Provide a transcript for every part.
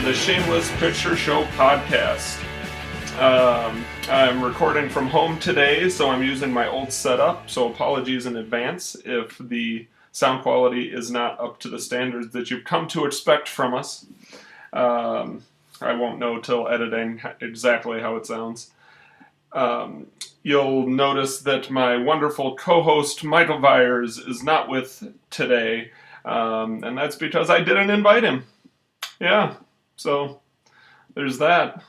the Shameless Picture Show podcast. I'm recording from home today, so I'm using my old setup, so apologies in advance if the sound quality is not up to the standards that you've come to expect from us. I won't know till editing exactly how it sounds. You'll notice that my wonderful co-host Michael Viers is not with today, and that's because I didn't invite him. Yeah, so there's that.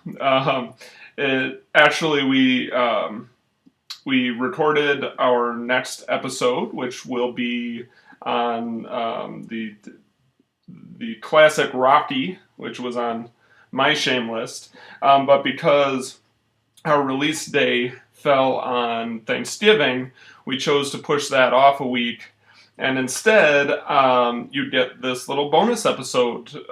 We recorded our next episode, which will be on the classic Rocky, which was on my shame list, but because our release day fell on Thanksgiving, we chose to push that off a week, and instead you get this little bonus episode.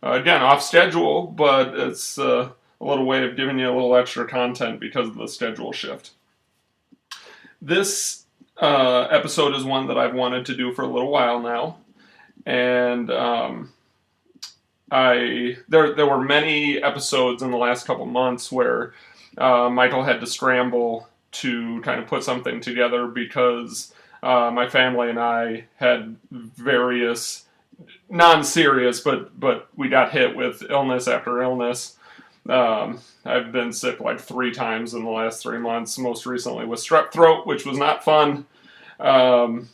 Again, off schedule, but it's a little way of giving you a little extra content because of the schedule shift. This episode is one that I've wanted to do for a little while now, and there were many episodes in the last couple months where Michael had to scramble to kind of put something together because my family and I had various non-serious, but we got hit with illness after illness. I've been sick like 3 times in the last 3 months, most recently with strep throat, which was not fun. And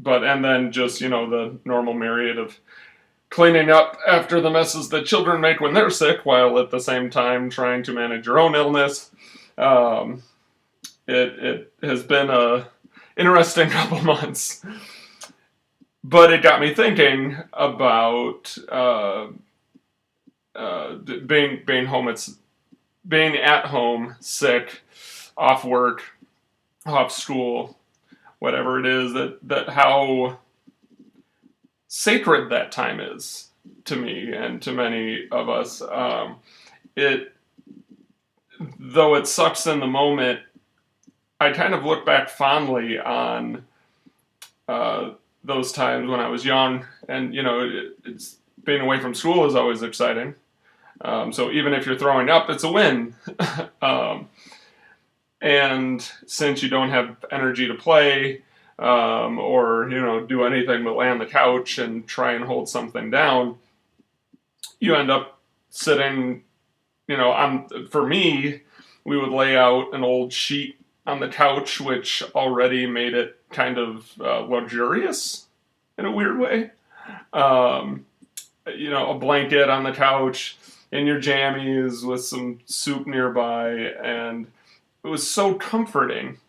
then just, the normal myriad of cleaning up after the messes that children make when they're sick, while at the same time trying to manage your own illness. It has been a interesting couple months. But it got me thinking about being at home, sick, off work, off school, whatever it is, that how sacred that time is to me and to many of us. Though it sucks in the moment, I kind of look back fondly on those times when I was young, and it's being away from school is always exciting. So even if you're throwing up, it's a win. And since you don't have energy to play, or do anything but lay on the couch and try and hold something down, you end up sitting. For me, we would lay out an old sheet on the couch, which already made it kind of luxurious in a weird way. A blanket on the couch, in your jammies with some soup nearby, and it was so comforting.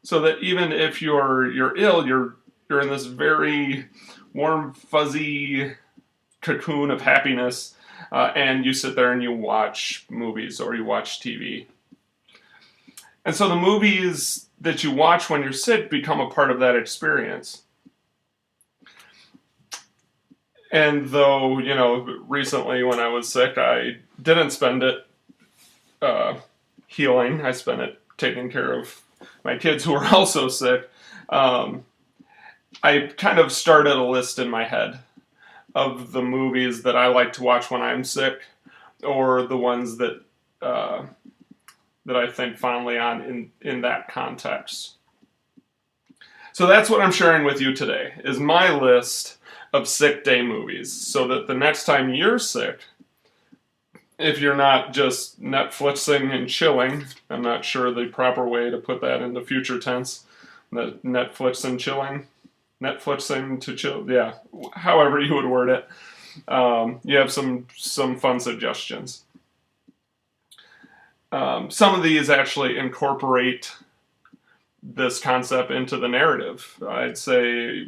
So that even if you're ill, you're in this very warm, fuzzy cocoon of happiness, and you sit there and you watch movies or you watch TV. And so the movies that you watch when you're sick become a part of that experience. And though, recently when I was sick, I didn't spend it healing. I spent it taking care of my kids who were also sick. I kind of started a list in my head of the movies that I like to watch when I'm sick, or the ones that I think fondly on in that context. So that's what I'm sharing with you today, is my list of sick day movies, so that the next time you're sick, if you're not just Netflixing and chilling, I'm not sure the proper way to put that into future tense, Netflix and chilling, Netflixing to chill, yeah, however you would word it, you have some fun suggestions. Some of these actually incorporate this concept into the narrative. I'd say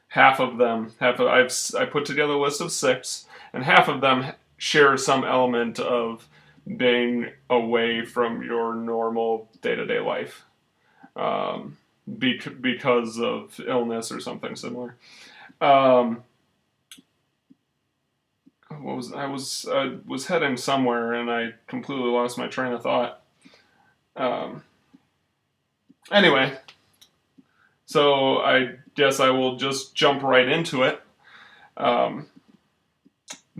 half of them I put together a list of 6, and half of them share some element of being away from your normal day-to-day life, because of illness or something similar. I was heading somewhere and I completely lost my train of thought. Anyway, so I guess I will just jump right into it.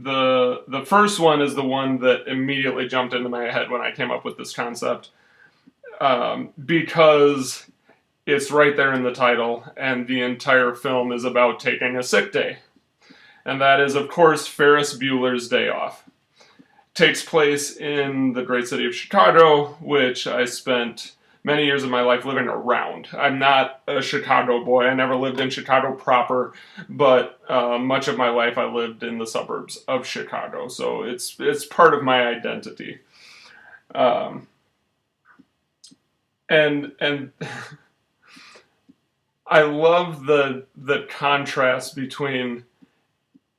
the first one is the one that immediately jumped into my head when I came up with this concept, because it's right there in the title, and the entire film is about taking a sick day. And that is, of course, Ferris Bueller's Day Off. Takes place in the great city of Chicago, which I spent many years of my life living around. I'm not a Chicago boy. I never lived in Chicago proper, but much of my life I lived in the suburbs of Chicago, so it's part of my identity. And I love the contrast between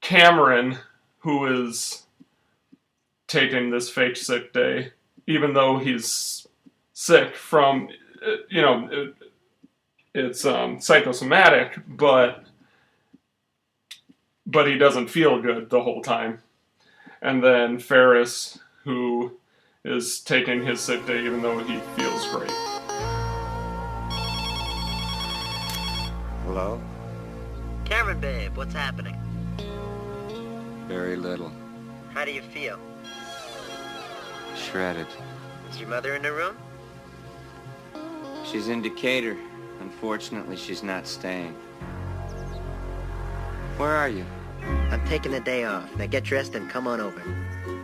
Cameron, who is taking this fake sick day, even though he's sick from, it's psychosomatic, but he doesn't feel good the whole time. And then Ferris, who is taking his sick day even though he feels great. Hello? Cameron, babe, what's happening? Very little. How do you feel? Shredded. Is your mother in the room? She's in Decatur. Unfortunately, she's not staying. Where are you? I'm taking the day off. Now get dressed and come on over.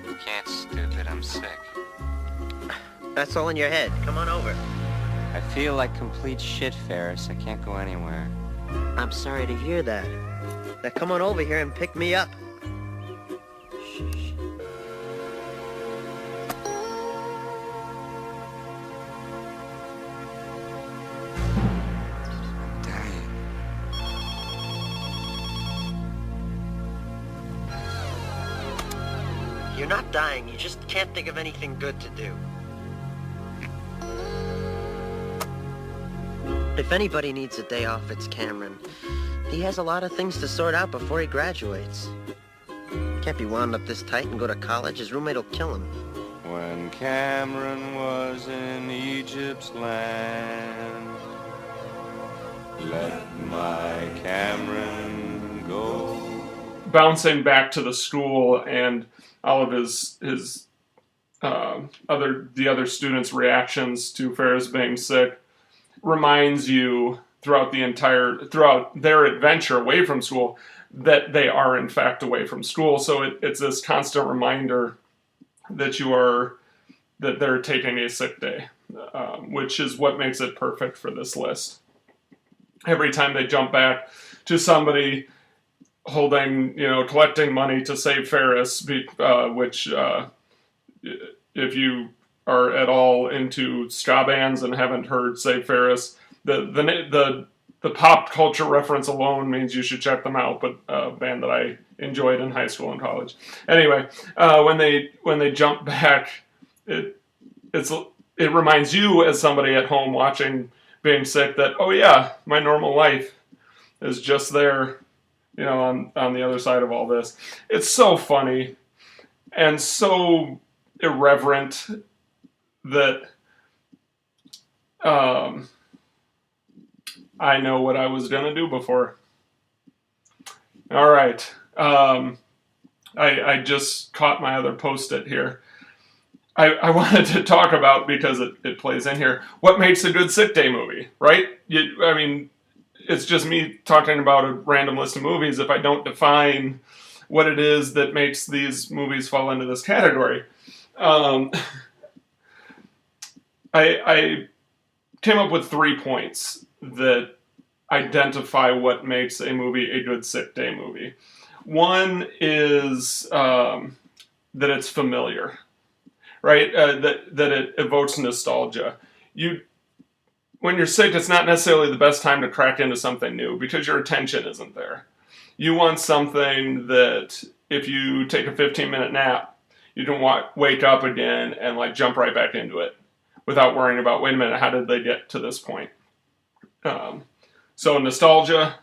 You can't, stupid. I'm sick. That's all in your head. Come on over. I feel like complete shit, Ferris. I can't go anywhere. I'm sorry to hear that. Now come on over here and pick me up. You're not dying, you just can't think of anything good to do. If anybody needs a day off, it's Cameron. He has a lot of things to sort out before he graduates. Can't be wound up this tight and go to college. His roommate will kill him. When Cameron was in Egypt's land, let my Cameron go. Bouncing back to the school and all of the other students' reactions to Ferris being sick reminds you throughout their adventure away from school that they are in fact away from school. So it's this constant reminder that they're taking a sick day, which is what makes it perfect for this list. Every time they jump back to somebody holding, collecting money to save Ferris, which if you are at all into ska bands and haven't heard Save Ferris, the pop culture reference alone means you should check them out, but a band that I enjoyed in high school and college. Anyway, when they jump back, it reminds you as somebody at home watching being sick that, oh yeah, my normal life is just there, on the other side of all this. It's so funny and so irreverent that I know what I was going to do before. All right. I just caught my other Post-it here. I wanted to talk about, because it plays in here, what makes a good sick day movie, right? It's just me talking about a random list of movies if I don't define what it is that makes these movies fall into this category. I came up with 3 points that identify what makes a movie a good sick day movie. One is that it's familiar, right? That it evokes nostalgia. When you're sick, it's not necessarily the best time to crack into something new because your attention isn't there. You want something that if you take a 15-minute nap, you don't wake up again and jump right back into it without worrying about, wait a minute, how did they get to this point? So nostalgia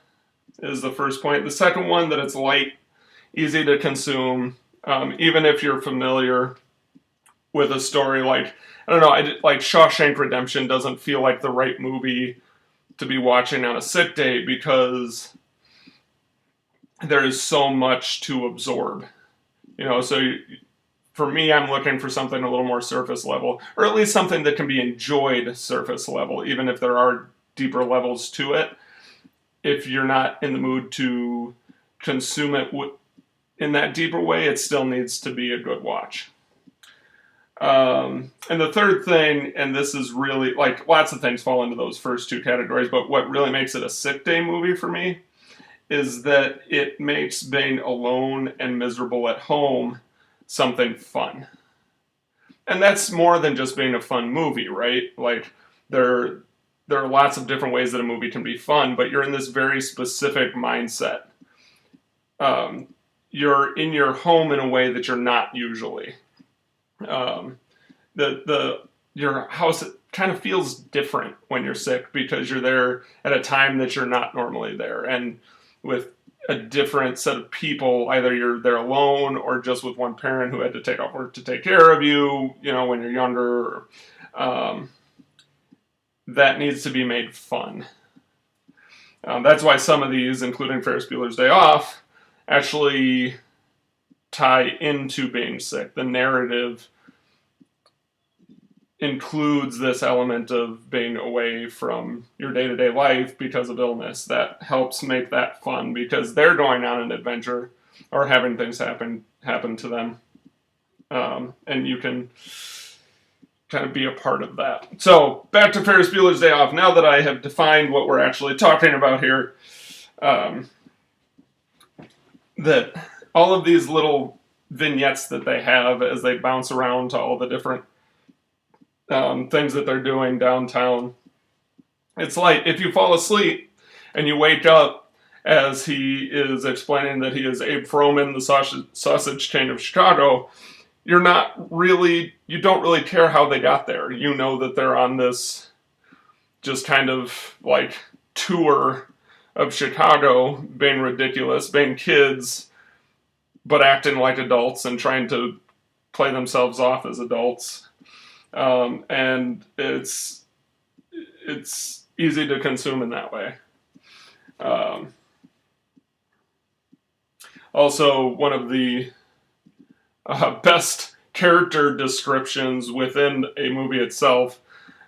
is the first point. The second one, that it's light, easy to consume, even if you're familiar with a story like Shawshank Redemption doesn't feel like the right movie to be watching on a sick day because there is so much to absorb. So for me, I'm looking for something a little more surface level, or at least something that can be enjoyed surface level, even if there are deeper levels to it. If you're not in the mood to consume it in that deeper way, it still needs to be a good watch. And the third thing, and this is really, like, lots of things fall into those first two categories, but what really makes it a sick day movie for me is that it makes being alone and miserable at home something fun. And that's more than just being a fun movie, right? Like, there are lots of different ways that a movie can be fun, but you're in this very specific mindset. You're in your home in a way that you're not usually. Your house kind of feels different when you're sick because you're there at a time that you're not normally there, and with a different set of people. Either you're there alone or just with one parent who had to take off work to take care of you, when you're younger. That needs to be made fun. That's why some of these, including Ferris Bueller's Day Off, actually tie into being sick. The narrative includes this element of being away from your day-to-day life because of illness. That helps make that fun because they're going on an adventure or having things happen to them. And you can kind of be a part of that. So, back to Ferris Bueller's Day Off. Now that I have defined what we're actually talking about here, that all of these little vignettes that they have as they bounce around to all the different things that they're doing downtown. It's like if you fall asleep and you wake up as he is explaining that he is Abe Froman, the sausage chain of Chicago, you don't really care how they got there. You know that they're on this just kind of like tour of Chicago, being ridiculous, being kids, but acting like adults and trying to play themselves off as adults. And it's easy to consume in that way. Also, one of the best character descriptions within a movie itself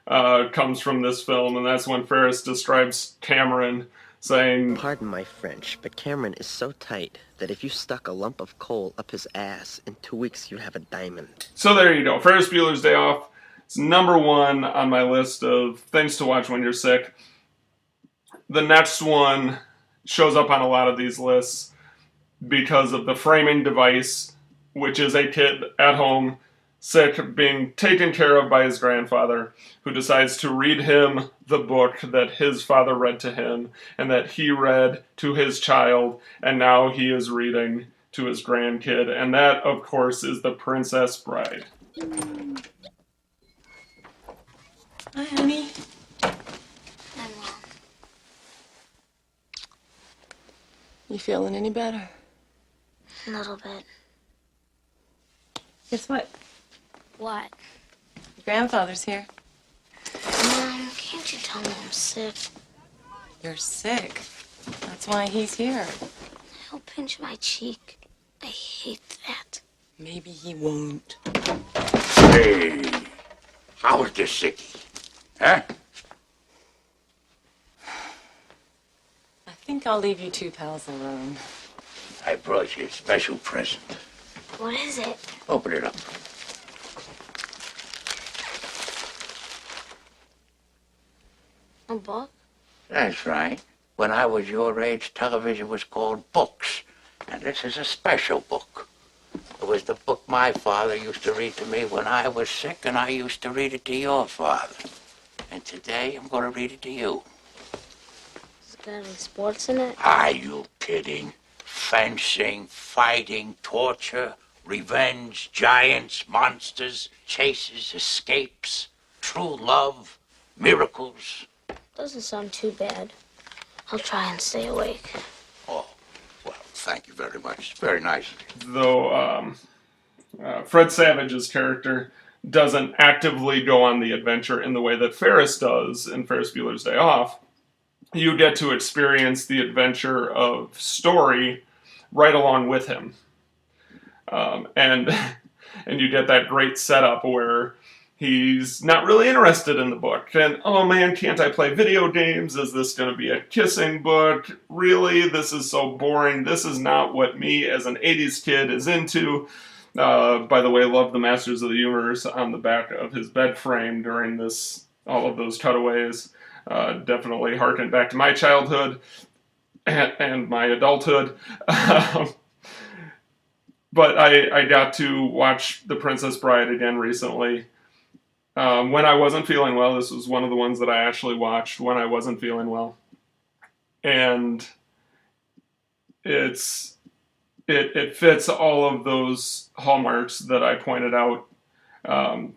comes from this film, and that's when Ferris describes Cameron saying, "Pardon my French, but Cameron is so tight that if you stuck a lump of coal up his ass, in 2 weeks you'd have a diamond." So there you go. Ferris Bueller's Day Off. It's number one on my list of things to watch when you're sick. The next one shows up on a lot of these lists because of the framing device, which is a kid at home, sick, being taken care of by his grandfather, who decides to read him the book that his father read to him, and that he read to his child, and now he is reading to his grandkid. And that, of course, is The Princess Bride. Hi, honey. Hi, Mom. You feeling any better? A little bit. Guess what? What? Your grandfather's here. Mom, can't you tell me I'm sick? You're sick. That's why he's here. He'll pinch my cheek. I hate that. Maybe he won't. Hey, how was this sickie? Huh? I think I'll leave you two pals alone. I brought you a special present. What is it? Open it up. A book? That's right. When I was your age, television was called books. And this is a special book. It was the book my father used to read to me when I was sick, and I used to read it to your father. And today, I'm going to read it to you. Has it got any sports in it? Are you kidding? Fencing, fighting, torture, revenge, giants, monsters, chases, escapes, true love, miracles. Doesn't sound too bad. I'll try and stay awake. Oh, well, thank you very much. It's very nice. Though Fred Savage's character doesn't actively go on the adventure in the way that Ferris does in Ferris Bueller's Day Off, you get to experience the adventure of Story right along with him. And and you get that great setup where he's not really interested in the book. And, oh man, can't I play video games? Is this going to be a kissing book? Really? This is so boring. This is not what me as an 80s kid is into. By the way, love the Masters of the Universe on the back of his bed frame during all of those cutaways. Definitely harken back to my childhood and my adulthood. But I got to watch The Princess Bride again recently. When I wasn't feeling well, this was one of the ones that I actually watched when I wasn't feeling well. And it fits all of those hallmarks that I pointed out.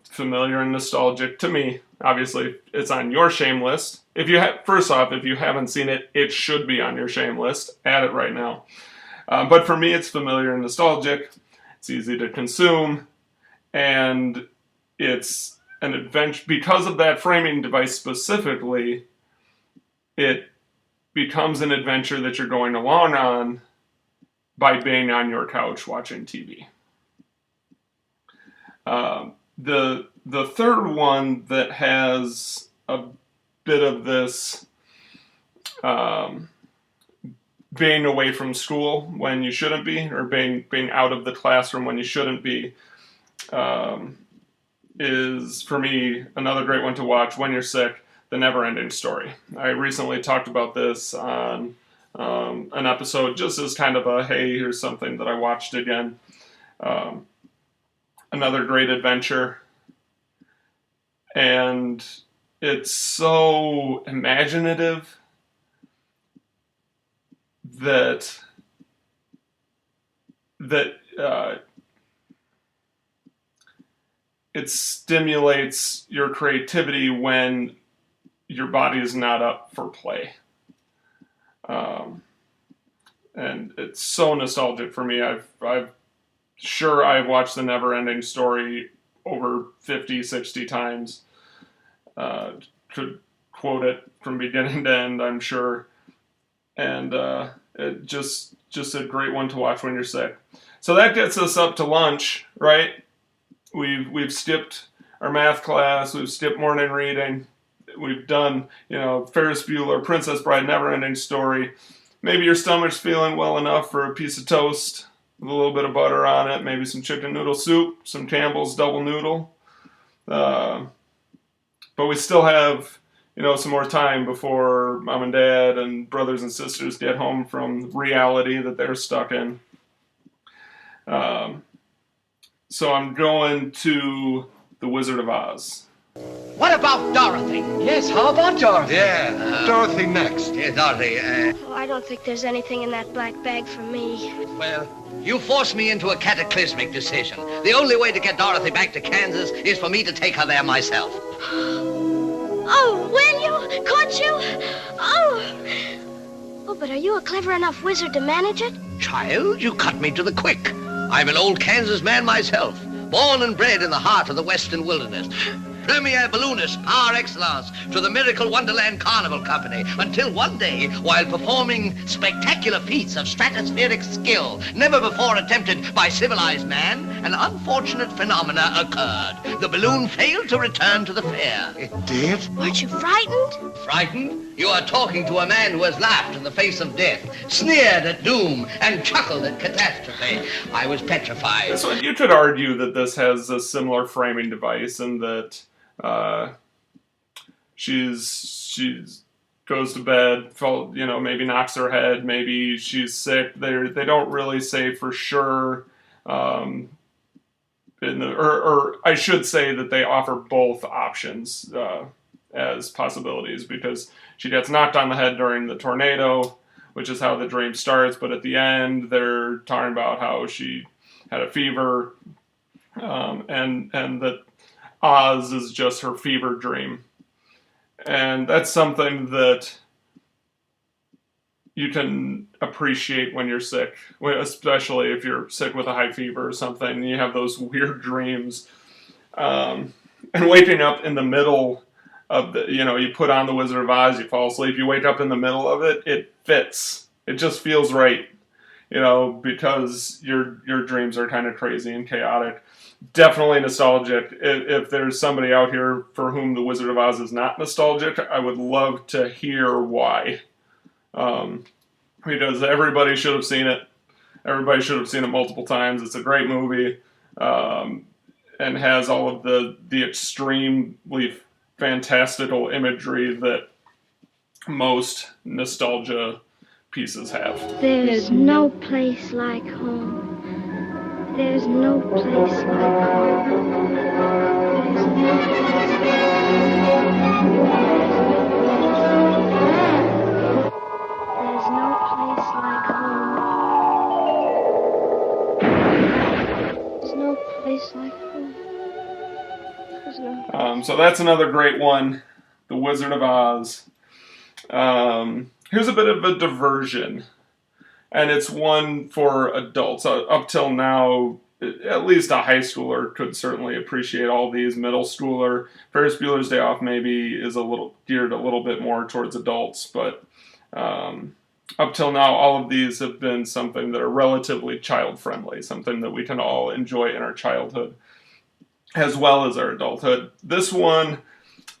Familiar and nostalgic to me. Obviously, it's on your shame list. First off, if you haven't seen it, it should be on your shame list. Add it right now. But for me, it's familiar and nostalgic. It's easy to consume. And it's an adventure. Because of that framing device specifically, it becomes an adventure that you're going along on by being on your couch watching TV. The third one that has a bit of this being away from school when you shouldn't be, or being out of the classroom when you shouldn't be, is, for me, another great one to watch when you're sick, The Never-Ending Story. I recently talked about this on an episode just as kind of a, hey, here's something that I watched again. Another great adventure. And it's so imaginative that it stimulates your creativity when your body is not up for play. And it's so nostalgic for me. I've watched The Never-Ending Story over 50, 60 times. Could quote it from beginning to end, I'm sure. And it just a great one to watch when you're sick. So that gets us up to lunch, right? We've skipped our math class. We've skipped morning reading. We've done, Ferris Bueller, Princess Bride, Never-Ending Story. Maybe your stomach's feeling well enough for a piece of toast with a little bit of butter on it, maybe some chicken noodle soup, some Campbell's double noodle. But we still have, some more time before mom and dad and brothers and sisters get home from reality that they're stuck in. So I'm going to The Wizard of Oz. What about Dorothy? Yes, how about Dorothy? Yeah, Dorothy next. Yeah, Dorothy, Oh, I don't think there's anything in that black bag for me. well, you forced me into a cataclysmic decision. The only way to get Dorothy back to Kansas is for me to take her there myself. Oh, will you? Could you? Oh, but are you a clever enough wizard to manage it? Child, you cut me to the quick. I'm an old Kansas man myself, born and bred in the heart of the western wilderness. Premier balloonist par excellence to the Miracle Wonderland Carnival Company, until one day, while performing spectacular feats of stratospheric skill never before attempted by civilized man, an unfortunate phenomena occurred. The balloon failed to return to the fair. It did? Aren't you frightened? Frightened? You are talking to a man who has laughed in the face of death, sneered at doom, and chuckled at catastrophe. I was petrified. So you could argue that this has a similar framing device, and that she's goes to bed, maybe knocks her head, maybe she's sick. They don't really say for sure. Or I should say that they offer both options as possibilities, because she gets knocked on the head during the tornado, which is how the dream starts. But at the end, they're talking about how she had a fever, and that Oz is just her fever dream. And that's something that you can appreciate when you're sick, especially if you're sick with a high fever or something, and you have those weird dreams. And waking up in the middle of you put on The Wizard of Oz, you fall asleep, you wake up in the middle of it, it fits. It just feels right. because your dreams are kind of crazy and chaotic. Definitely nostalgic. If there's somebody out here for whom The Wizard of Oz is not nostalgic, I would love to hear why. Because everybody should have seen it. Everybody should have seen it multiple times. It's a great movie, and has all of the extremely fantastical imagery that most nostalgia pieces have. There's no place like home. There's no place like home. There's no place like home. There's no place like home. There's no. So that's another great one, The Wizard of Oz. Here's a bit of a diversion, and it's one for adults. Up till now, at least a high schooler could certainly appreciate all these. Middle schooler, Ferris Bueller's Day Off maybe is geared a little bit more towards adults, but up till now, all of these have been something that are relatively child-friendly, something that we can all enjoy in our childhood as well as our adulthood. This one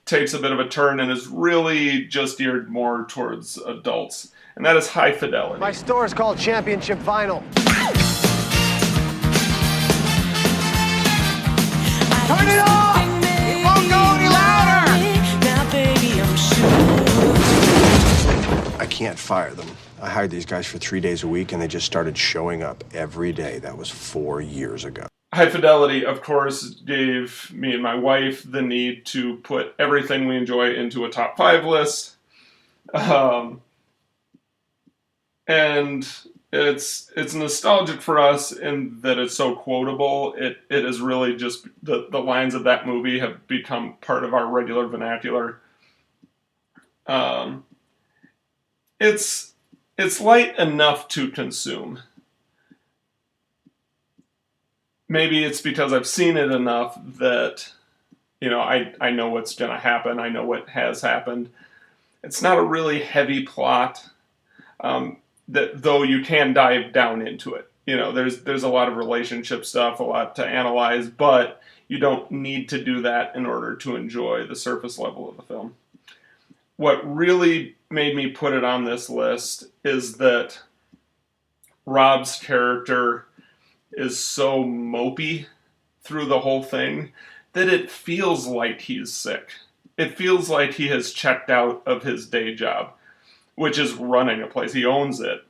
takes a bit of a turn and is really just geared more towards adults, and that is High Fidelity. My store is called Championship Vinyl. Turn it off! It won't go any louder! I can't fire them. I hired these guys for 3 days a week, and they just started showing up every day. That was 4 years ago. High Fidelity, of course, gave me and my wife the need to put everything we enjoy into a top 5 list. And it's nostalgic for us in that it's so quotable. It is really just the lines of that movie have become part of our regular vernacular. It's light enough to consume. Maybe it's because I've seen it enough that, I know what's going to happen. I know what has happened. It's not a really heavy plot, that though you can dive down into it. There's a lot of relationship stuff, a lot to analyze, but you don't need to do that in order to enjoy the surface level of the film. What really made me put it on this list is that Rob's character is so mopey through the whole thing that it feels like he's sick. It feels like he has checked out of his day job, which is running a place. He owns it.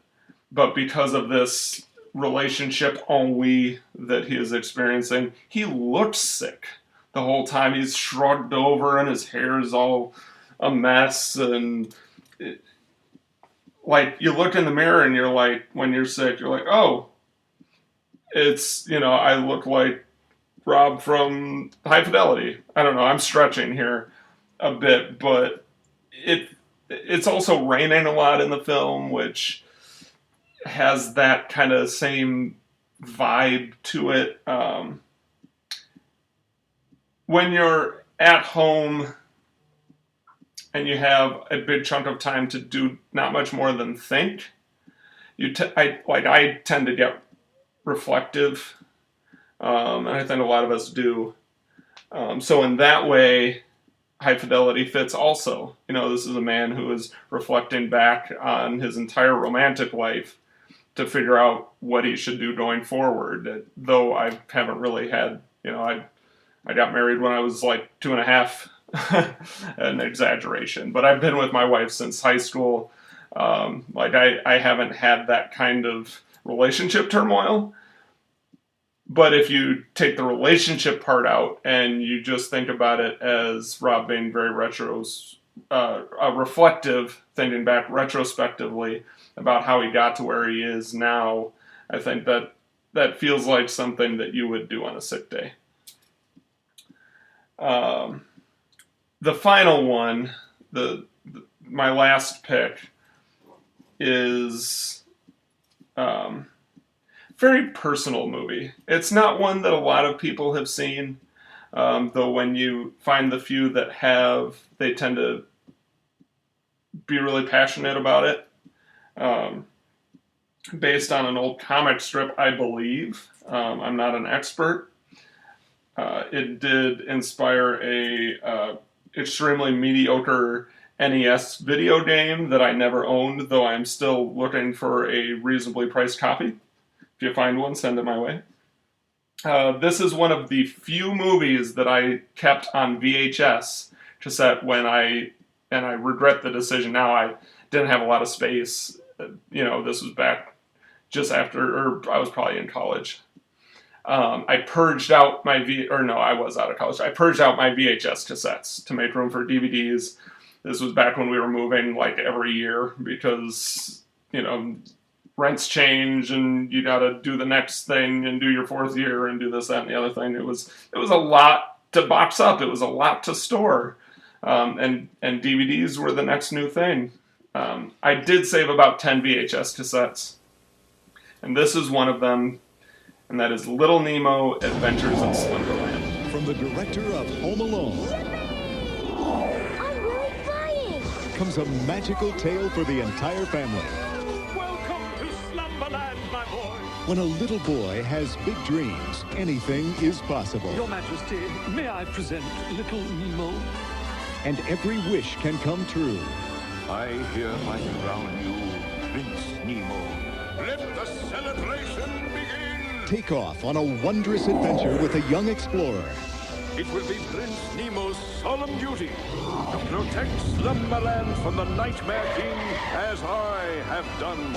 But because of this relationship ennui that he is experiencing, he looks sick the whole time. He's shrugged over and his hair is all a mess. And you look in the mirror and you're like, when you're sick, you're like, oh, it's, I look like Rob from High Fidelity. I don't know, I'm stretching here a bit, but it's also raining a lot in the film, which has that kind of same vibe to it. When you're at home and you have a big chunk of time to do not much more than think, I tend to get reflective, and I think a lot of us do. So in that way, High Fidelity fits also. This is a man who is reflecting back on his entire romantic life to figure out what he should do going forward. Though I haven't really had, I got married when I was like 2.5, an exaggeration. But I've been with my wife since high school. I haven't had that kind of relationship turmoil. But if you take the relationship part out and you just think about it as Rob being very reflective, thinking back retrospectively about how he got to where he is now, I think that feels like something that you would do on a sick day. The final one, my last pick, is very personal movie. It's not one that a lot of people have seen, though when you find the few that have, they tend to be really passionate about it. based on an old comic strip, I believe. I'm not an expert. It did inspire a extremely mediocre NES video game that I never owned, though I'm still looking for a reasonably priced copy. If you find one, send it my way. This is one of the few movies that I kept on VHS cassette and I regret the decision now. I didn't have a lot of space. This was back just after, or I was probably in college. I purged out my I was out of college. I purged out my VHS cassettes to make room for DVDs. This was back when we were moving like every year because, rents change and you got to do the next thing and do your fourth year and do this, that, and the other thing. It was a lot to box up. It was a lot to store. And DVDs were the next new thing. I did save about 10 VHS cassettes. And this is one of them. And that is Little Nemo Adventures in Slumberland. From the director of Home Alone. I'm really flying. Comes a magical tale for the entire family. Welcome to Slumberland, my boy. When a little boy has big dreams, anything is possible. Your Majesty, may I present Little Nemo? And every wish can come true. I hereby crown you Prince Nemo. Let the celebration begin. Take off on a wondrous adventure with a young explorer. It will be Prince Nemo's solemn duty to protect Slumberland from the Nightmare King as I have done.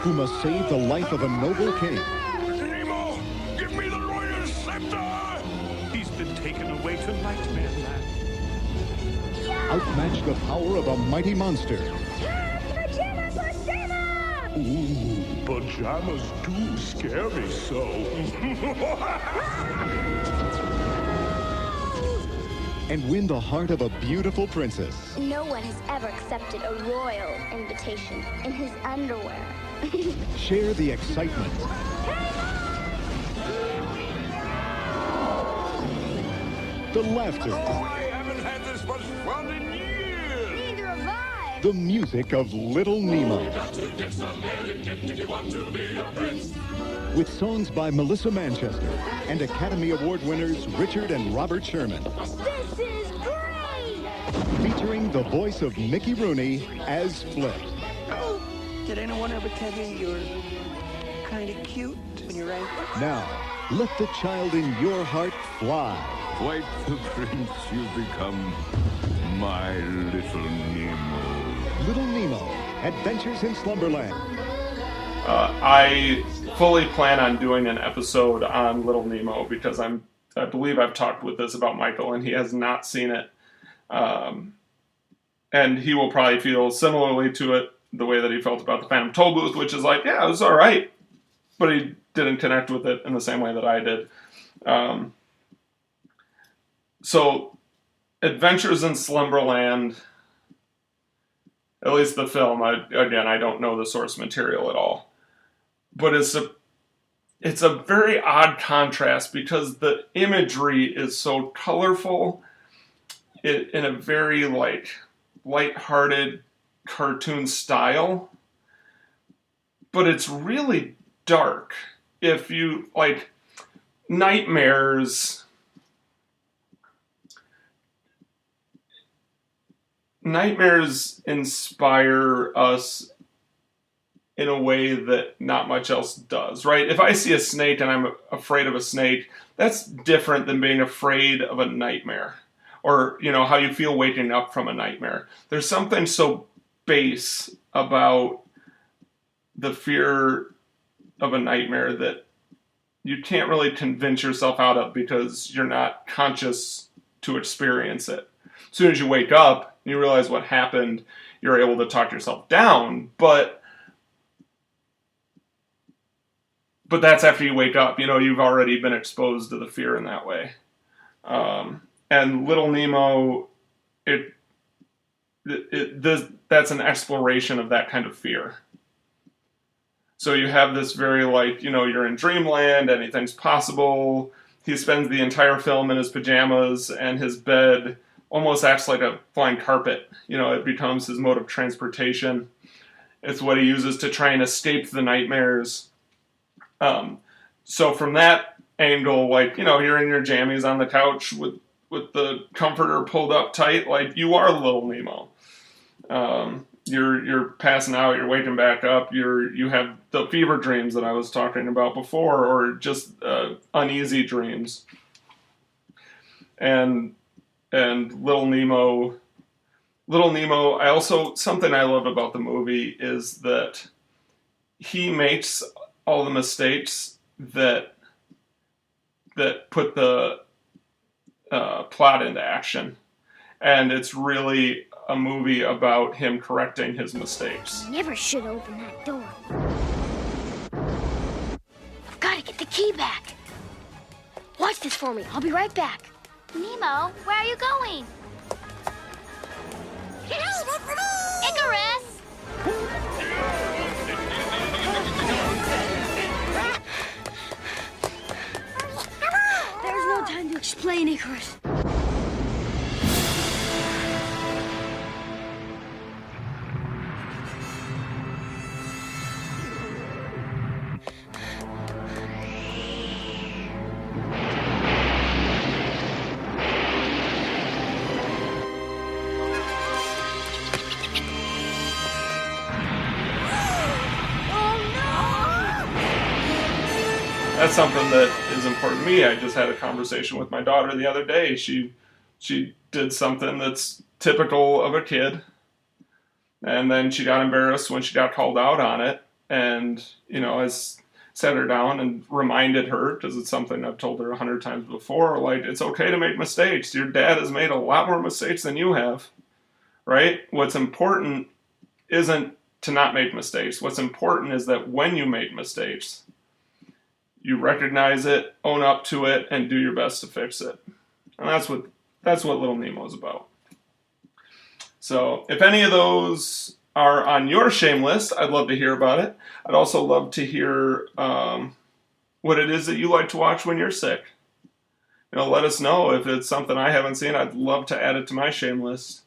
Who must save the life of a noble king. Nemo, give me the royal scepter! He's been taken away to Nightmare Land. Outmatch the power of a mighty monster. Ooh, pajamas do scare me so. And win the heart of a beautiful princess. No one has ever accepted a royal invitation in his underwear. Share the excitement. The laughter. I haven't had this much fun in years. Neither have I. The music of Little Nemo. With songs by Melissa Manchester and Academy Award winners Richard and Robert Sherman. This is great. Featuring the voice of Mickey Rooney as Flip. Oh, did anyone ever tell you you're kind of cute when you're angry? Now, let the child in your heart fly. Quite the prince you've become, my little Nemo. Little Nemo, Adventures in Slumberland. I fully plan on doing an episode on Little Nemo because I believe I've talked with this about Michael and he has not seen it. And he will probably feel similarly to it the way that he felt about the Phantom Toll Booth, which is like, yeah, it was all right. But he didn't connect with it in the same way that I did. So, Adventures in Slumberland, at least the film, I don't know the source material at all. But it's a very odd contrast because the imagery is so colorful in a very lighthearted cartoon style, but it's really dark. If you like nightmares inspire us in a way that not much else does, right? If I see a snake and I'm afraid of a snake, that's different than being afraid of a nightmare. Or, how you feel waking up from a nightmare. There's something so base about the fear of a nightmare that you can't really convince yourself out of because you're not conscious to experience it. As soon as you wake up and you realize what happened, you're able to talk yourself down, but that's after you wake up. You've already been exposed to the fear in that way. And Little Nemo, that's an exploration of that kind of fear. So you have this very you're in dreamland, anything's possible. He spends the entire film in his pajamas, and his bed almost acts like a flying carpet. It becomes his mode of transportation. It's what he uses to try and escape the nightmares. So from that angle, like, you know, you're in your jammies on the couch with the comforter pulled up tight, like, you are little Nemo. You're passing out, you're waking back up, you have the fever dreams that I was talking about before, or just uneasy dreams. And Little Nemo, I also, something I love about the movie is that he makes all the mistakes that put the plot into action. And it's really a movie about him correcting his mistakes. Never should open that door. I've got to get the key back. Watch this for me. I'll be right back. Nemo, where are you going? Icarus! There's no time to explain, Icarus. That's something that is important to me. I just had a conversation with my daughter the other day. She did something that's typical of a kid, and then she got embarrassed when she got called out on it. And, you know, I sat her down and reminded her, because it's something I've told her 100 times before, like, it's okay to make mistakes. Your dad has made a lot more mistakes than you have, right? What's important isn't to not make mistakes. What's important is that when you make mistakes, you recognize it, own up to it, and do your best to fix it. And that's what Little Nemo is about. So if any of those are on your shame list, I'd love to hear about it. I'd also love to hear what it is that you like to watch when you're sick. You know, let us know if it's something I haven't seen. I'd love to add it to my shame list.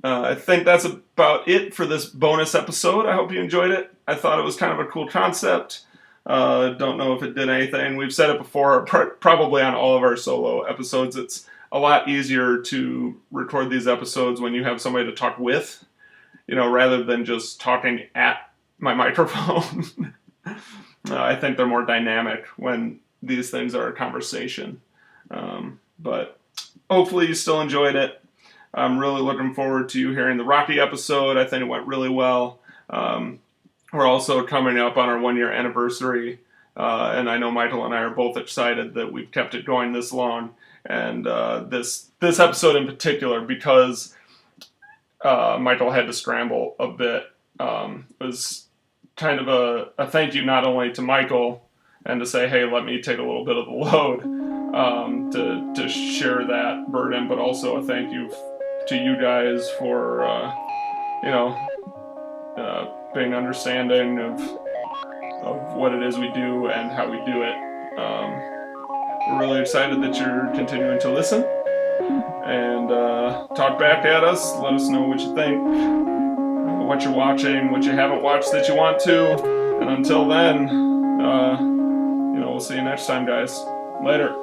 I think that's about it for this bonus episode. I hope you enjoyed it. I thought it was kind of a cool concept. Don't know if it did anything. We've said it before, probably on all of our solo episodes. It's a lot easier to record these episodes when you have somebody to talk with, you know, rather than just talking at my microphone. I think they're more dynamic when these things are a conversation. But hopefully you still enjoyed it. I'm really looking forward to you hearing the Rocky episode. I think it went really well. We're also coming up on our 1-year anniversary, and I know Michael and I are both excited that we've kept it going this long. And this episode in particular, because Michael had to scramble a bit, was kind of a thank you not only to Michael and to say, hey, let me take a little bit of the load to share that burden, but also a thank you to you guys for, being understanding of what it is we do and how we do it. We're really excited that you're continuing to listen and talk back at us. Let us know what you think, what you're watching, what you haven't watched that you want to. And until then, we'll see you next time, guys. Later.